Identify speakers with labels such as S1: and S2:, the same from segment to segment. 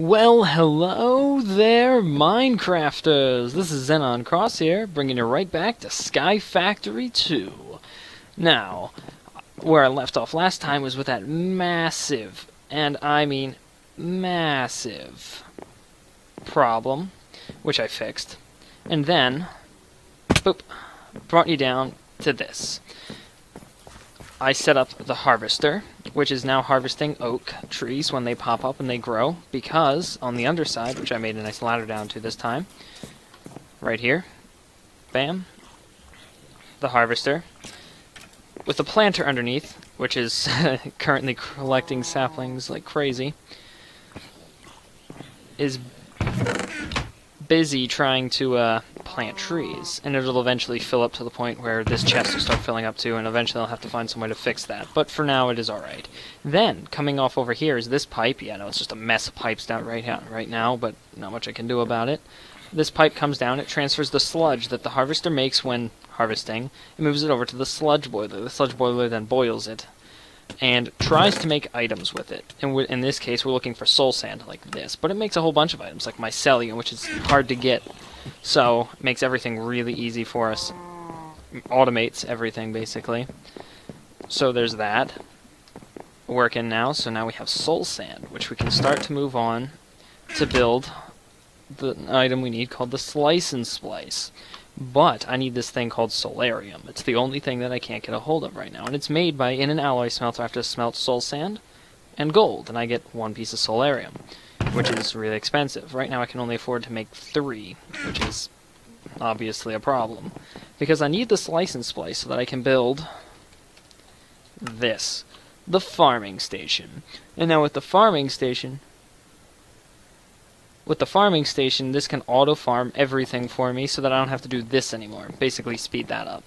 S1: Well, hello there, Minecrafters! This is Xenon Cross here, bringing you right back to Sky Factory 2. Now, where I left off last time was with that massive, and I mean massive, problem, which I fixed, and then, boop, brought you down to this. I set up the harvester, which is now harvesting oak trees when they pop up and they grow, because on the underside, which I made a nice ladder down to this time, right here, bam, the harvester, with the planter underneath, which is currently collecting saplings like crazy, is busy trying to plant trees, and it'll eventually fill up to the point where this chest will start filling up too, and eventually I'll have to find some way to fix that. But for now, it is alright. Then, coming off over here is this pipe. Yeah, no, it's just a mess of pipes down right now, but not much I can do about it. This pipe comes down, it transfers the sludge that the harvester makes when harvesting, and moves it over to the sludge boiler. The sludge boiler then boils it, and tries to make items with it. And in this case, we're looking for soul sand like this, but it makes a whole bunch of items, like mycelium, which is hard to get. So, it makes everything really easy for us. Automates everything, basically. So there's that working now. So now we have soul sand, which we can start to move on to build the item we need called the slice and splice. But I need this thing called solarium. It's the only thing that I can't get a hold of right now. And it's made by, in an alloy smelter, I have to smelt soul sand and gold. And I get one piece of solarium, which is really expensive. Right now I can only afford to make 3, which is obviously a problem. Because I need the slice and splice so that I can build this, the farming station. And now with the farming station, this can auto-farm everything for me so that I don't have to do this anymore. Basically speed that up.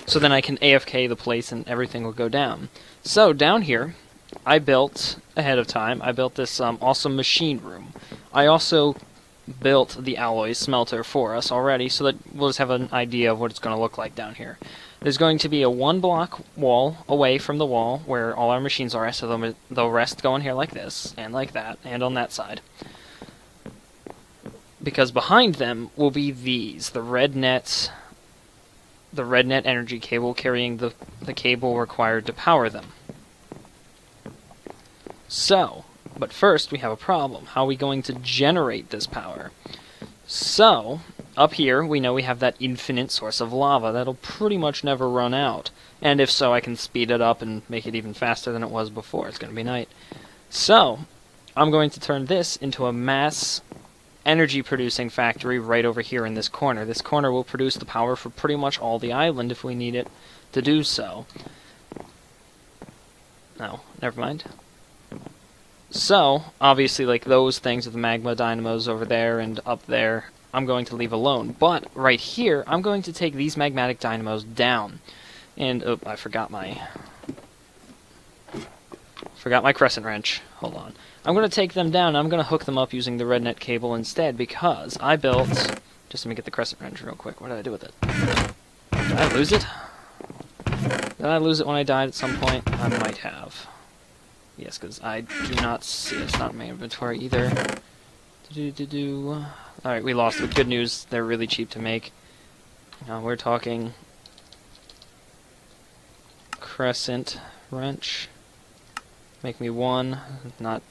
S1: So then I can AFK the place and everything will go down. So down here, I built, ahead of time, I built this awesome machine room. I also built the alloy smelter for us already so that we'll just have an idea of what it's going to look like down here. There's going to be a 1-block wall away from the wall where all our machines are, so they'll rest going here like this, and like that, and on that side. Because behind them will be these, the red net energy cable carrying the cable required to power them. So, but first we have a problem. How are we going to generate this power? So, up here we know we have that infinite source of lava that'll pretty much never run out. And if so, I can speed it up and make it even faster than it was before. It's going to be night. So, I'm going to turn this into a mass energy producing factory right over here in this corner. This corner will produce the power for pretty much all the island if we need it to do so. No, never mind. So, obviously, like those things with the magma dynamos over there and up there, I'm going to leave alone. But right here, I'm going to take these magmatic dynamos down. And, oh, I forgot my crescent wrench. Hold on. I'm going to take them down, and I'm going to hook them up using the red net cable instead, because I built... Just let me get the crescent wrench real quick. What did I do with it? Did I lose it? Did I lose it when I died at some point? I might have. Yes, because I do not see it. It's not in my inventory either. Alright, we lost it. Good news, they're really cheap to make. Now we're talking... crescent wrench. Make me 1, not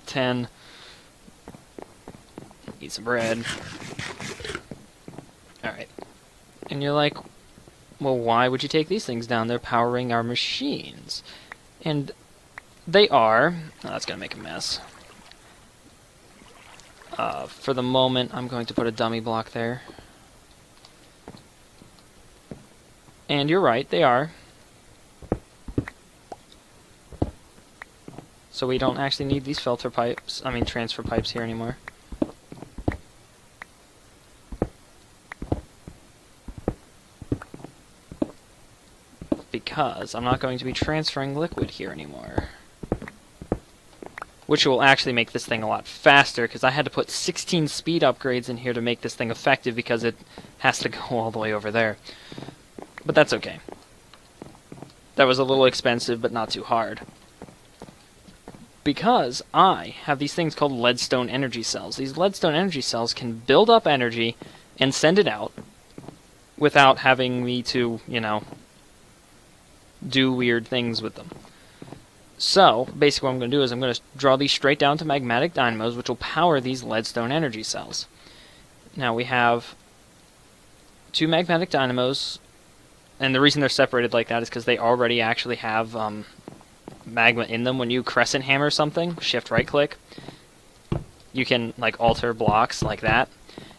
S1: 10. Eat some bread. Alright. And you're like, well, why would you take these things down? They're powering our machines. And they are. Oh, that's going to make a mess. For the moment, I'm going to put a dummy block there. And you're right, they are. So we don't actually need these transfer pipes here anymore. Because I'm not going to be transferring liquid here anymore. Which will actually make this thing a lot faster, because I had to put 16 speed upgrades in here to make this thing effective, because it has to go all the way over there. But that's okay. That was a little expensive, but not too hard. because I have these things called leadstone energy cells. These leadstone energy cells can build up energy and send it out without having me to, you know, do weird things with them. So, basically what I'm going to do is I'm going to draw these straight down to magmatic dynamos, which will power these leadstone energy cells. Now we have 2 magmatic dynamos, and the reason they're separated like that is because they already actually have magma in them. When you crescent hammer something, shift right click, you can like alter blocks like that,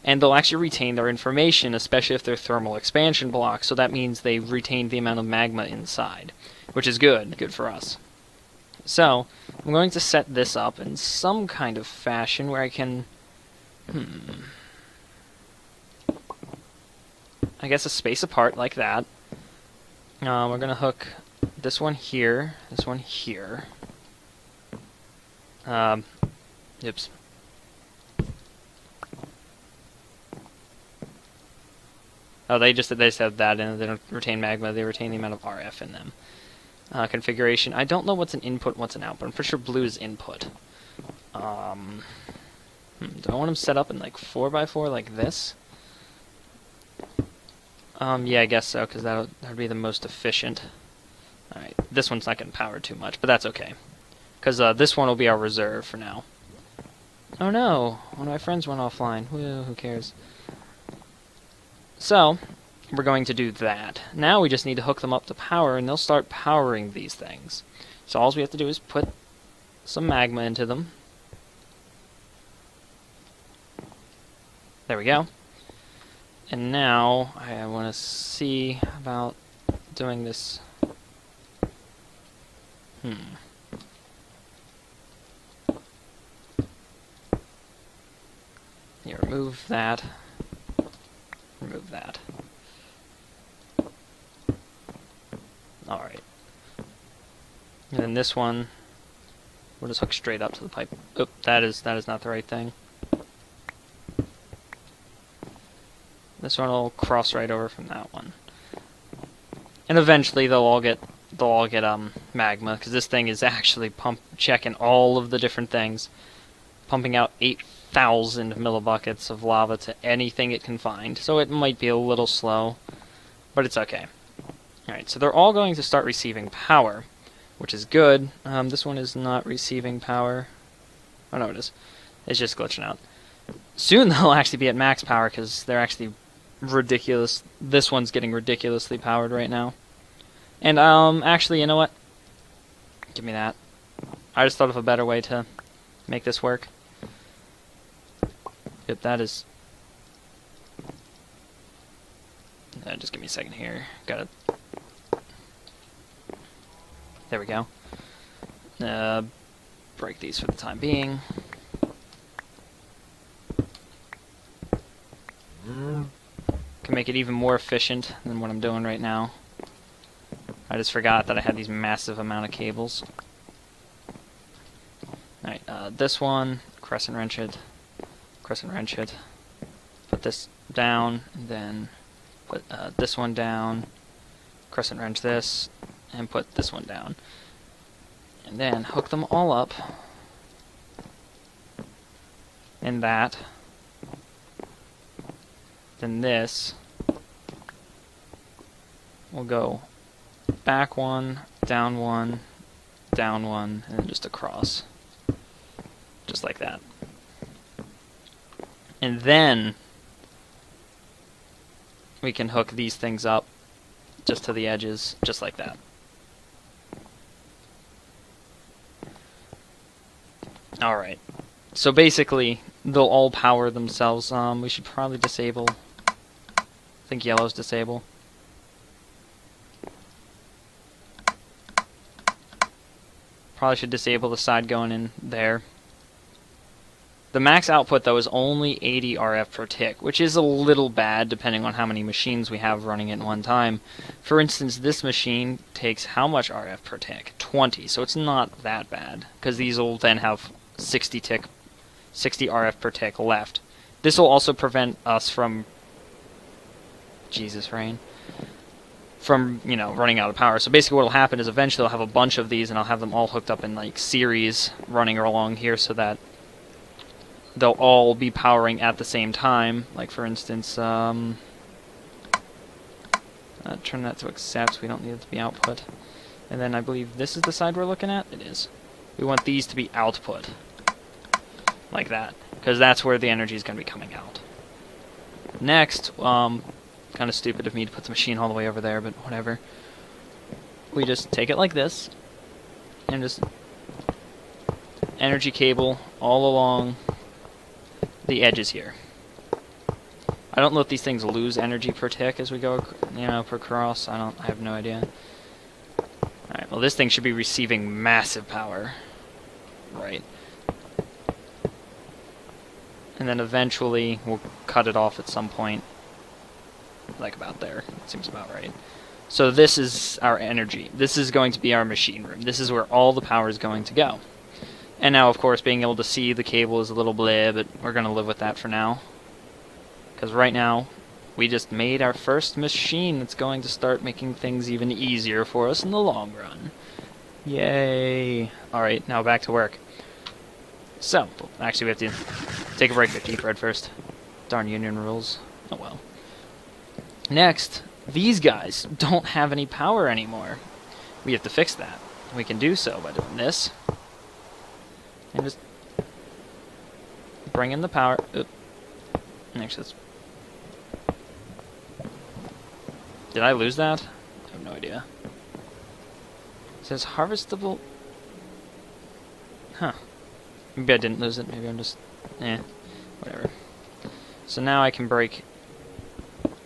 S1: and they'll actually retain their information, especially if they're thermal expansion blocks, so that means they retain the amount of magma inside, which is good for us. So, I'm going to set this up in some kind of fashion where I can, I guess a space apart like that. We're going to hook this one here, this one here. Oops. Oh, they just have that in it. They don't retain magma, they retain the amount of RF in them. Configuration. I don't know what's an input, what's an output. I'm pretty sure blue is input. Do I want them set up in like 4x4 like this? Yeah, I guess so, because that would be the most efficient. Alright, this one's not getting powered too much, but that's okay. Because this one will be our reserve for now. Oh no! One of my friends went offline. Woo, who cares? So, we're going to do that. Now we just need to hook them up to power, and they'll start powering these things. So all we have to do is put some magma into them. There we go. And now I want to see about doing this. Yeah, remove that. Remove that. Alright. And then this one, we'll just hook straight up to the pipe. Oop, that is not the right thing. This one will cross right over from that one. And eventually they'll all get magma, because this thing is actually checking all of the different things, pumping out 8,000 millibuckets of lava to anything it can find. So it might be a little slow, but it's okay. Alright, so they're all going to start receiving power, which is good. This one is not receiving power. Oh no, it is. It's just glitching out. Soon they'll actually be at max power, because they're actually ridiculous. This one's getting ridiculously powered right now. And, actually, you know what? Give me that. I just thought of a better way to make this work. Yep, that is... just give me a second here. Got it. There we go. Break these for the time being. Can make it even more efficient than what I'm doing right now. I just forgot that I had these massive amount of cables. Alright, this one, crescent wrench it, put this down, and then put this one down, crescent wrench this, and put this one down. And then hook them all up in that. Then this will go back one, down one, and then just across. Just like that. And then we can hook these things up just to the edges, just like that. Alright. So basically, they'll all power themselves. We should probably disable... I think yellow's disable. Probably should disable the side going in there. The max output, though, is only 80 RF per tick, which is a little bad depending on how many machines we have running at one time. For instance, this machine takes how much RF per tick? 20, so it's not that bad, because these will then have 60 RF per tick left. This will also prevent us from... Jesus, rain. from, you know, running out of power. So basically what will happen is eventually I'll have a bunch of these and I'll have them all hooked up in like series running along here so that they'll all be powering at the same time. Like for instance, turn that to accept, so we don't need it to be output. And then I believe this is the side we're looking at? It is. We want these to be output. Like that. Because that's where the energy is going to be coming out. Next, kind of stupid of me to put the machine all the way over there, but whatever. We just take it like this, and just energy cable all along the edges here. I don't know if these things lose energy per tick as we go, you know, per cross. I have no idea. Alright, well this thing should be receiving massive power. Right. And then eventually we'll cut it off at some point. Like about there. Seems about right. So this is our energy. This is going to be our machine room. This is where all the power is going to go. And now, of course, being able to see the cable is a little bleh, but we're going to live with that for now. Because right now, we just made our first machine that's going to start making things even easier for us in the long run. Yay! Alright, now back to work. So, actually we have to take a break to eat bread first. Darn union rules. Oh well. Next, these guys don't have any power anymore. We have to fix that. We can do so by doing this. And just bring in the power. Oop. Actually, let's... Did I lose that? I have no idea. It says harvestable... Huh. Maybe I didn't lose it. Maybe I'm just... whatever. So now I can break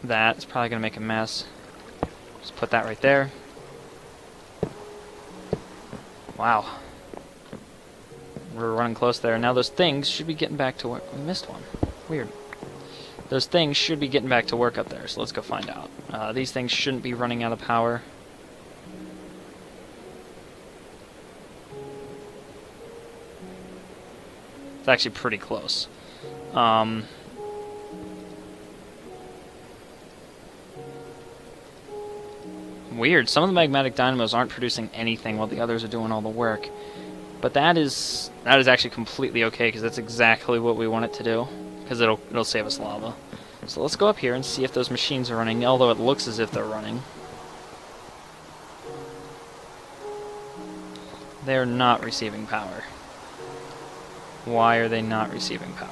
S1: that. It's probably going to make a mess. Just put that right there. Wow. We're running close there. Now those things should be getting back to work. We missed one. Weird. Those things should be getting back to work up there, so let's go find out. These things shouldn't be running out of power. It's actually pretty close. Weird. Some of the magmatic dynamos aren't producing anything while the others are doing all the work. But that is actually completely okay, because that's exactly what we want it to do. Because it'll save us lava. So let's go up here and see if those machines are running, although it looks as if they're running. They're not receiving power. Why are they not receiving power?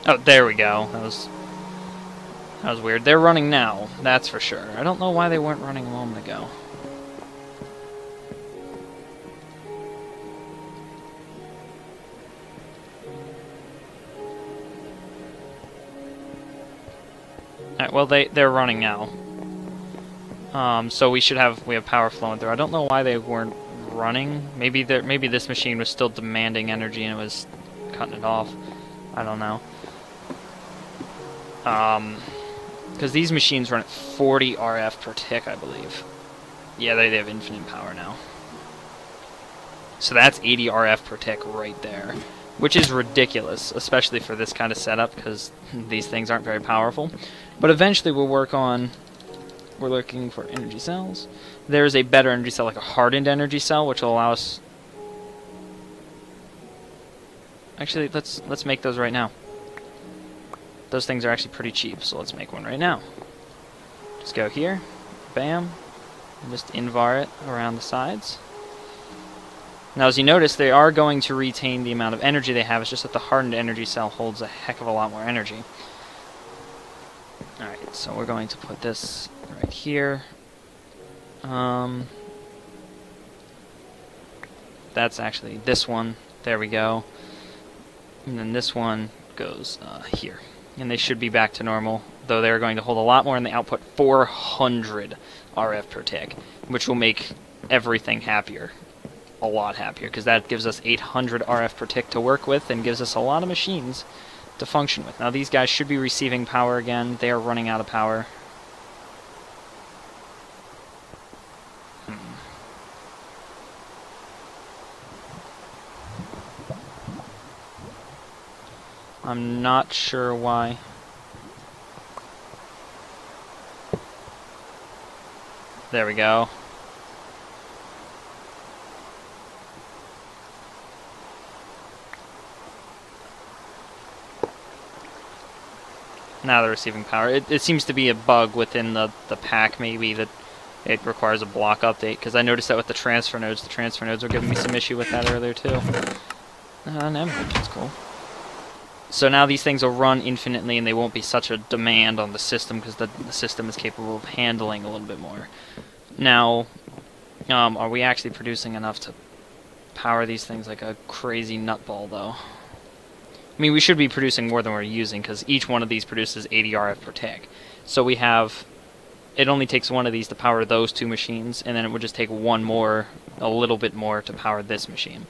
S1: Oh, there we go. That was weird. They're running now, that's for sure. I don't know why they weren't running a moment ago. Alright, well they're running now. So we have power flowing through. I don't know why they weren't running. Maybe this machine was still demanding energy and it was cutting it off. I don't know. Because these machines run at 40 RF per tick, I believe. Yeah, they have infinite power now. So that's 80 RF per tick right there, which is ridiculous, especially for this kind of setup, because these things aren't very powerful. But eventually we'll work on... We're looking for energy cells. There's a better energy cell, like a hardened energy cell, which will allow us... Actually, let's make those right now. Those things are actually pretty cheap, so let's make one right now. Just go here, bam, and just invar it around the sides. Now, as you notice, they are going to retain the amount of energy they have. It's just that the hardened energy cell holds a heck of a lot more energy. Alright, so we're going to put this right here. That's actually this one. There we go. And then this one goes here. and they should be back to normal, though they're going to hold a lot more, and they output 400 RF per tick, which will make everything happier. A lot happier, because that gives us 800 RF per tick to work with, and gives us a lot of machines to function with. Now these guys should be receiving power again. They are running out of power. I'm not sure why. There we go. Now they're receiving power. It seems to be a bug within the pack, maybe, that it requires a block update, because I noticed that with the transfer nodes. The transfer nodes were giving me some issue with that earlier, too. Never. That's cool. So now these things will run infinitely, and they won't be such a demand on the system, because the system is capable of handling a little bit more. Now, are we actually producing enough to power these things like a crazy nutball, though? I mean, we should be producing more than we're using, because each one of these produces 80 RF per tick. So we have... It only takes one of these to power those two machines, and then it would just take one more, a little bit more, to power this machine.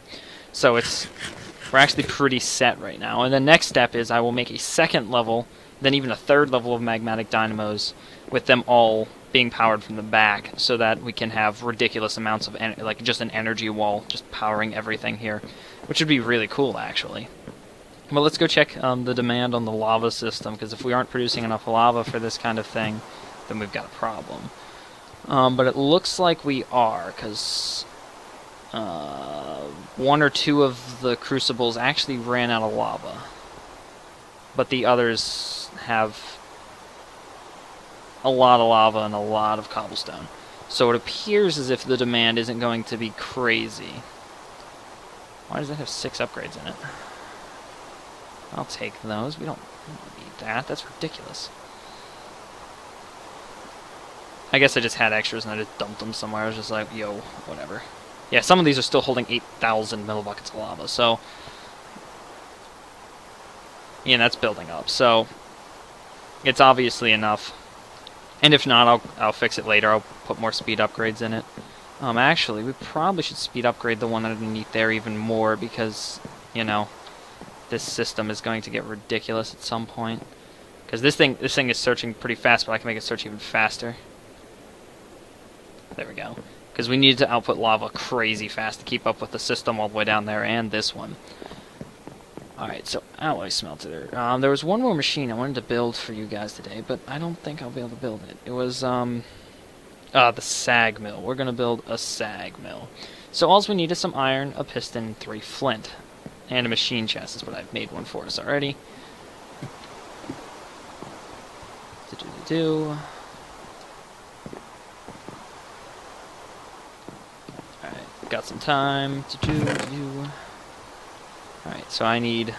S1: So we're actually pretty set right now. And the next step is I will make a second level, then even a third level of magmatic dynamos, with them all being powered from the back, so that we can have ridiculous amounts of, like, just an energy wall, just powering everything here, which would be really cool, actually. Well, let's go check the demand on the lava system, because if we aren't producing enough lava for this kind of thing, then we've got a problem. But it looks like we are, because one or two of the crucibles actually ran out of lava, but the others have a lot of lava and a lot of cobblestone. So it appears as if the demand isn't going to be crazy. Why does that have 6 upgrades in it? I'll take those. We don't need that. That's ridiculous. I guess I just had extras and I just dumped them somewhere. I was just like, yo, whatever. Yeah, some of these are still holding 8,000 millibuckets of lava, so... Yeah, that's building up, so... It's obviously enough. And if not, I'll fix it later. I'll put more speed upgrades in it. Actually, we probably should speed upgrade the one underneath there even more, because, you know, this system is going to get ridiculous at some point. Because this thing is searching pretty fast, but I can make it search even faster. There we go. Because we needed to output lava crazy fast to keep up with the system all the way down there, and this one. Alright, so alloy smelter. There was one more machine I wanted to build for you guys today, but I don't think I'll be able to build it. It was, the sag mill. We're going to build a sag mill. So all we need is some iron, a piston, 3 flint. And a machine chest is what I've made one for us already. Alright, got some time to do. Alright, so I need...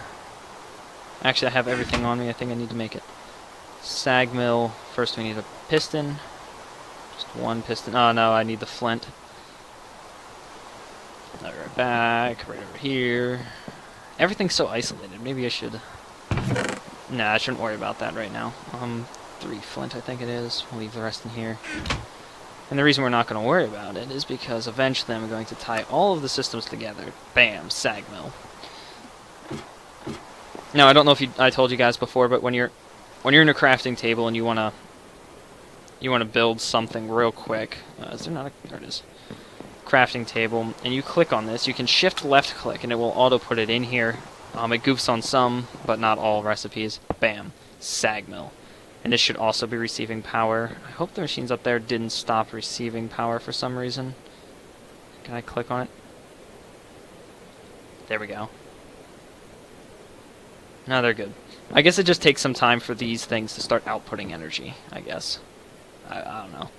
S1: Actually, I have everything on me. I think I need to make it. Sag mill. First we need a piston. Just one piston. Oh no, I need the flint. I'll be right back. Right over here. Everything's so isolated. Maybe I should... Nah, I shouldn't worry about that right now. 3 flint, I think it is. We'll leave the rest in here. And the reason we're not going to worry about it is because eventually I'm going to tie all of the systems together. Bam, sag mill. Now, I don't know if I told you guys before, but when you're in a crafting table and you want to build something real quick, is there not a... There it is. Crafting table, and you click on this, you can shift left click and it will auto put it in here. It goofs on some, but not all recipes. Bam. Sag mill. And this should also be receiving power. I hope the machines up there didn't stop receiving power for some reason. Can I click on it? There we go. No, they're good. I guess it just takes some time for these things to start outputting energy, I guess. I don't know.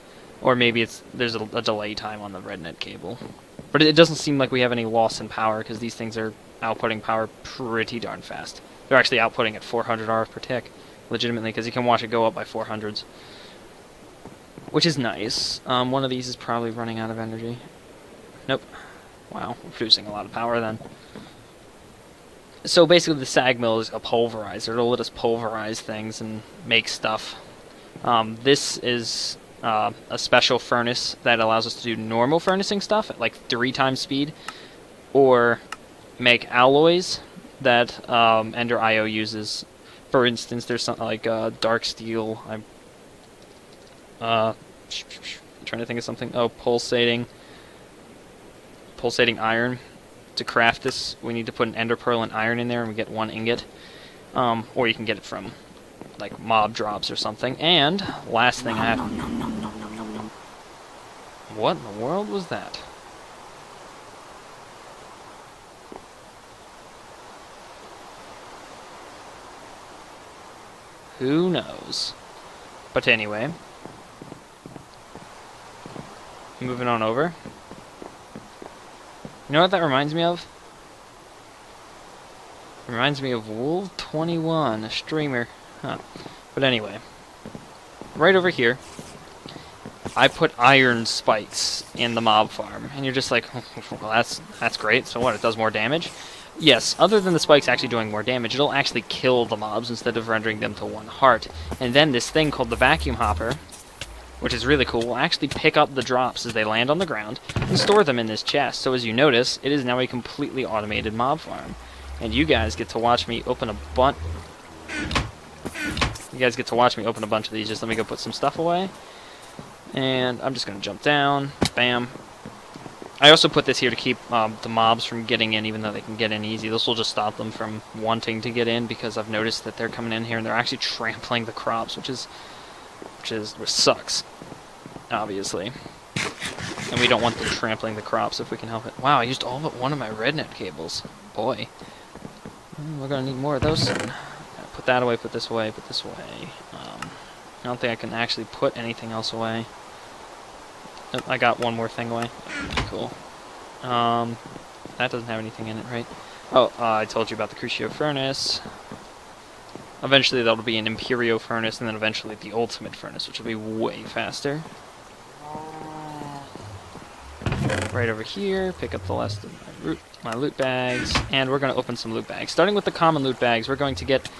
S1: Or maybe there's a delay time on the RedNet cable. But it doesn't seem like we have any loss in power, because these things are outputting power pretty darn fast. They're actually outputting at 400 RF per tick, legitimately, because you can watch it go up by 400s. Which is nice. One of these is probably running out of energy. Nope. Wow, we're producing a lot of power then. So basically the sag mill is a pulverizer. It'll let us pulverize things and make stuff. This is a special furnace that allows us to do normal furnacing stuff at like 3 times speed, or make alloys that Ender IO uses. For instance, there's something like dark steel. I'm trying to think of something. Oh, pulsating iron. To craft this, we need to put an ender pearl and iron in there, and we get 1 ingot. Or you can get it from like mob drops or something. And last thing I have. What in the world was that? Who knows? But anyway, moving on over. You know what that reminds me of? It reminds me of Wolf21, a streamer. Huh. But anyway, right over here, I put iron spikes in the mob farm, and you're just like, well, that's great. So what? It does more damage. Yes, other than the spikes actually doing more damage, it'll actually kill the mobs instead of rendering them to 1 heart. And then this thing called the vacuum hopper, which is really cool, will actually pick up the drops as they land on the ground and store them in this chest. So as you notice, it is now a completely automated mob farm. And you guys get to watch me open a bunch. You guys get to watch me open a bunch of these. Just let me go put some stuff away. And I'm just going to jump down. Bam. I also put this here to keep the mobs from getting in, even though they can get in easy. This will just stop them from wanting to get in, because I've noticed that they're coming in here and they're actually trampling the crops, which sucks, obviously. And we don't want them trampling the crops if we can help it. Wow, I used all but 1 of my rednet cables. Boy. We're going to need more of those soon. Put that away, put this away, put this away. I don't think I can actually put anything else away. Nope, I got 1 more thing away. Cool. That doesn't have anything in it, right? Oh, I told you about the Crucio furnace. Eventually that'll be an Imperio furnace, and then eventually the Ultimate furnace, which will be way faster. Right over here, pick up the last of my loot bags, and we're going to open some loot bags. Starting with the common loot bags, we're going to get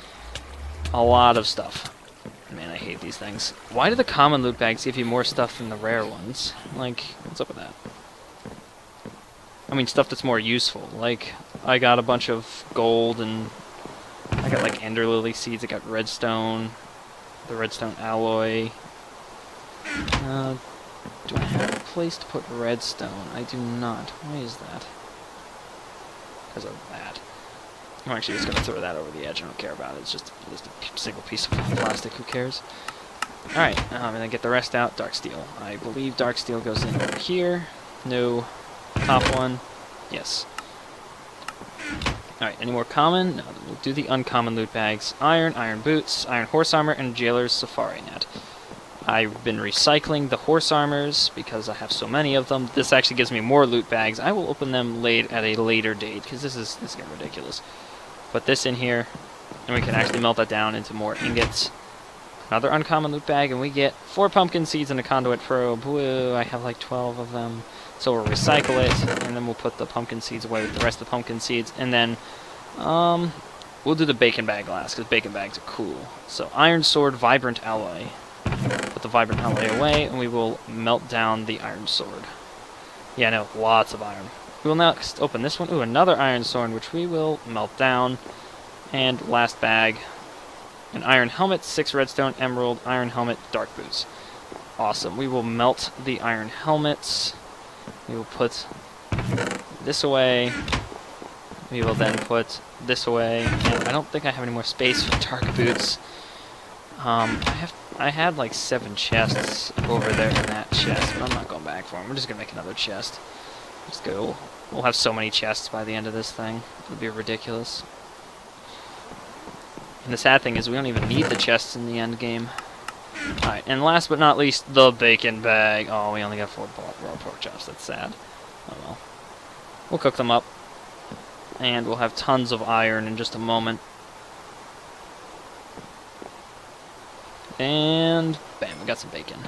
S1: a lot of stuff. Man, I hate these things. Why do the common loot bags give you more stuff than the rare ones? Like, what's up with that? I mean, stuff that's more useful. Like, I got a bunch of gold, and I got, like, ender lily seeds. I got redstone, the redstone alloy. Do I have a place to put redstone? I do not. Why is that? Because of that. I'm actually just going to throw that over the edge. I don't care about it. It's just a single piece of plastic. Who cares? Alright, and then get the rest out. Dark steel. I believe dark steel goes in over here. No. Top one. Yes. Alright, any more common? No, we'll do the uncommon loot bags. Iron, iron boots, iron horse armor, and jailer's safari net. I've been recycling the horse armors because I have so many of them. This actually gives me more loot bags. I will open them at a later date, because this is getting ridiculous. Put this in here, and we can actually melt that down into more ingots. Another uncommon loot bag, and we get 4 pumpkin seeds and a conduit probe. Woo, I have like 12 of them. So we'll recycle it, and then we'll put the pumpkin seeds away with the rest of the pumpkin seeds, and then we'll do the bacon bag last, because bacon bags are cool. So iron sword, vibrant alloy. Put the vibrant alloy away, and we will melt down the iron sword. Yeah, no, lots of iron. We will next open this one. Ooh, another iron sword, which we will melt down. And last bag, an iron helmet, 6 redstone, emerald, iron helmet, dark boots. Awesome. We will melt the iron helmets. We will put this away. We will then put this away. And I don't think I have any more space for dark boots. I had like 7 chests over there in that chest, but I'm not going back for them. We're just gonna make another chest. Let's go. We'll have so many chests by the end of this thing. It'll be ridiculous. And the sad thing is we don't even need the chests in the end game. Alright, and last but not least, the bacon bag. Oh, we only got 4 raw pork chops. That's sad. Oh well. We'll cook them up. And we'll have tons of iron in just a moment. And bam, we got some bacon.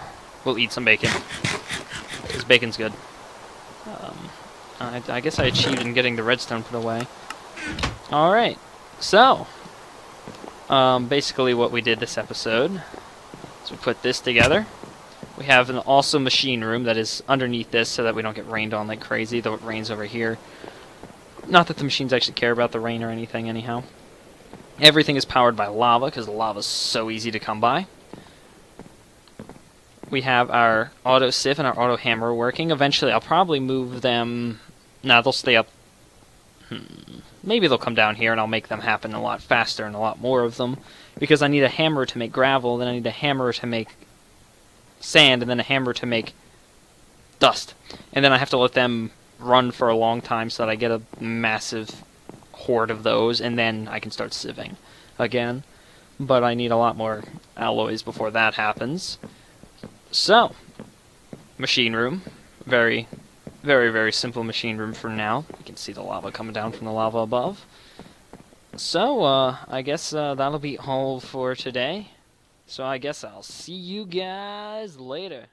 S1: We'll eat some bacon, because bacon's good. I guess I achieved in getting the redstone put away. Alright, so, basically what we did this episode is we put this together. We have an awesome machine room that is underneath this so that we don't get rained on like crazy, though it rains over here. Not that the machines actually care about the rain or anything anyhow. Everything is powered by lava, because the lava is so easy to come by. We have our auto sieve and our auto hammer working. Eventually I'll probably move them... Nah, they'll stay up. Maybe they'll come down here and I'll make them happen a lot faster and a lot more of them. Because I need a hammer to make gravel, then I need a hammer to make sand, and then a hammer to make dust. And then I have to let them run for a long time so that I get a massive horde of those, and then I can start sieving again. But I need a lot more alloys before that happens. So, machine room. Very, very, very simple machine room for now. You can see the lava coming down from the lava above. So, I guess that'll be all for today. So I guess I'll see you guys later.